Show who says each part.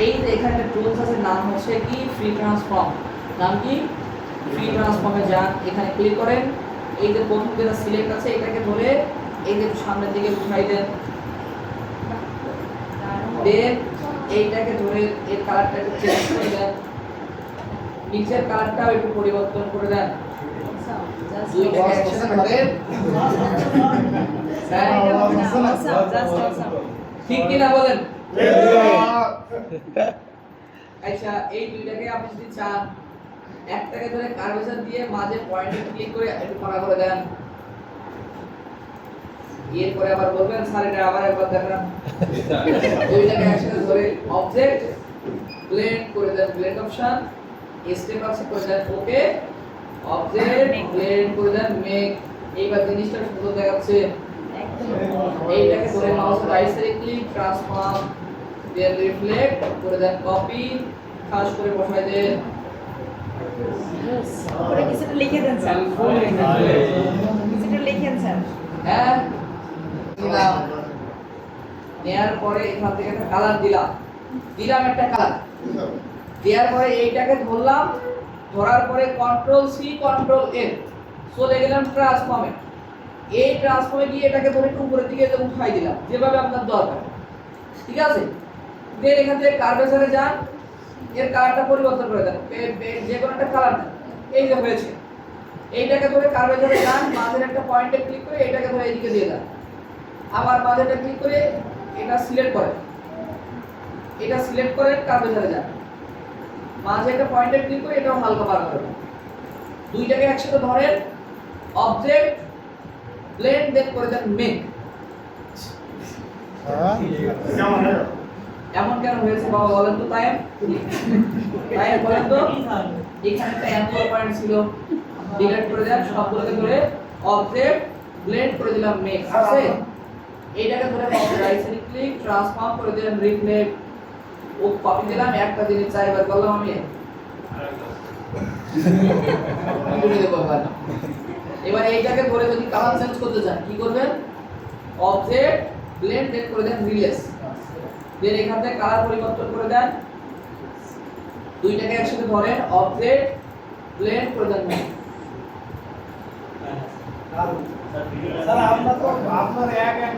Speaker 1: এই যে এখানে একটা টুলস আছে, নাম হচ্ছে কি ফ্রি ট্রান্সফর্ম। নাম কি? ফ্রি ট্রান্সফর্মে যান, এখানে ক্লিক করেন, এই যে প্রথম যেটা সিলেক্ট আছে এটাকে ধরে এই যে সামনের দিকে উঠাই দেন, দেন এইটাকে ধরে এর কালারটা একটু চেঞ্জ করে দেন, নিচের কালারটাও একটু পরিবর্তন করে দেন। দুইটাকে একসাথে ধরে ঠিক কি না বলেন? আচ্ছা, এই দুইটাকে আপনি যদি চান, একটাকে ধরে কার্ভেচার দিয়ে মাঝে পয়েন্টে ক্লিক করে একটু কড়া করে দেন, এরপরে আবার বলবেন স্যার এটা আবার একবার দেখান। দুইটাকে একসাথে ধরে অবজেক্ট ব্লেন্ড করে দেন, ব্লেন্ড অপশন, স্টেপ আছে করে দেন ওকে, অবজেক্ট ব্লেন্ড করে দেন মেক। এইবার জিনিসটা সুন্দর দেখাচ্ছে। এইটাকে ধরে মাউসের রাইট সাইডে ক্লিক, ট্রান্সফর্ম, দেন রিফ্লেক্ট করে দেন কপি, খাস করে বসায় দেন।
Speaker 2: উপরে কিছুটা লিখে দেন স্যার, কিছুটা লিখেন স্যার।
Speaker 1: হ্যাঁ, দিলাম। নেয়ার পরে এখান থেকে একটা কালার দিলাম, একটা কালার দেওয়ার পরে এইটাকে ধরলাম, ধরার পরে কন্ট্রোল সি কন্ট্রোল এফ চলে গেলাম ট্রান্সফর্মে। এই ট্রান্সফর্মে গিয়ে এটাকে ধরে একটু উপরের দিকে উঠাই দিলাম যেভাবে আপনার দরকার, ঠিক আছে। দেন এখান থেকে কার্ভেচারে যান, এর কালারটা পরিবর্তন করে দেন, যে কোনো একটা কালার দেন, এই যে হয়েছে। এইটাকে ধরে কার্ভেচারে যান, মাঝের একটা পয়েন্টে ক্লিক করে এটাকে ধরে এইদিকে দিয়ে দেন, আবার মাঝেরটা ক্লিক করে এটা সিলেক্ট করেন, এটা সিলেক্ট করেন, কার্ভেচারে যান, মাঝে একটা পয়েন্টে ক্লিক করে এটাও হালকা বার করেন। দুইটাকে একসাথে ধরেন, অবজেক্ট ব্লেন্ড, দেন করে দেন মেক। এমন কেন হয়েছে বাবা বলেন তো? তাই বলেন তো, এখানে একটা অ্যাঙ্গেল পয়েন্ট ছিল, ডিলিট করে দেন, সবগুলোকে ধরে অবজেক্ট ব্লেন্ড করে দিলাম মেক। আছে এইটাকে ধরে রাইট সাইড ক্লিক, ট্রান্সফর্ম করে দিলাম রিফ্লেক্ট, ও কপি দিলাম, একটা জিনিস চারবার করলাম আমি করে দেব। এবার এইটাকে ধরে যদি কালার চেঞ্জ করতে চান কি করবেন? অবজেক্ট ব্লেন্ড, দেন করে দেন রিলেস, দেন এখান থেকে কালার পরিবর্তন করে দেন। দুইটাকে একসাথে ধরেন, অবজেক্ট ব্লেন্ড করে দেন মেক।
Speaker 3: স্যার আমরা তো আপনার এক এক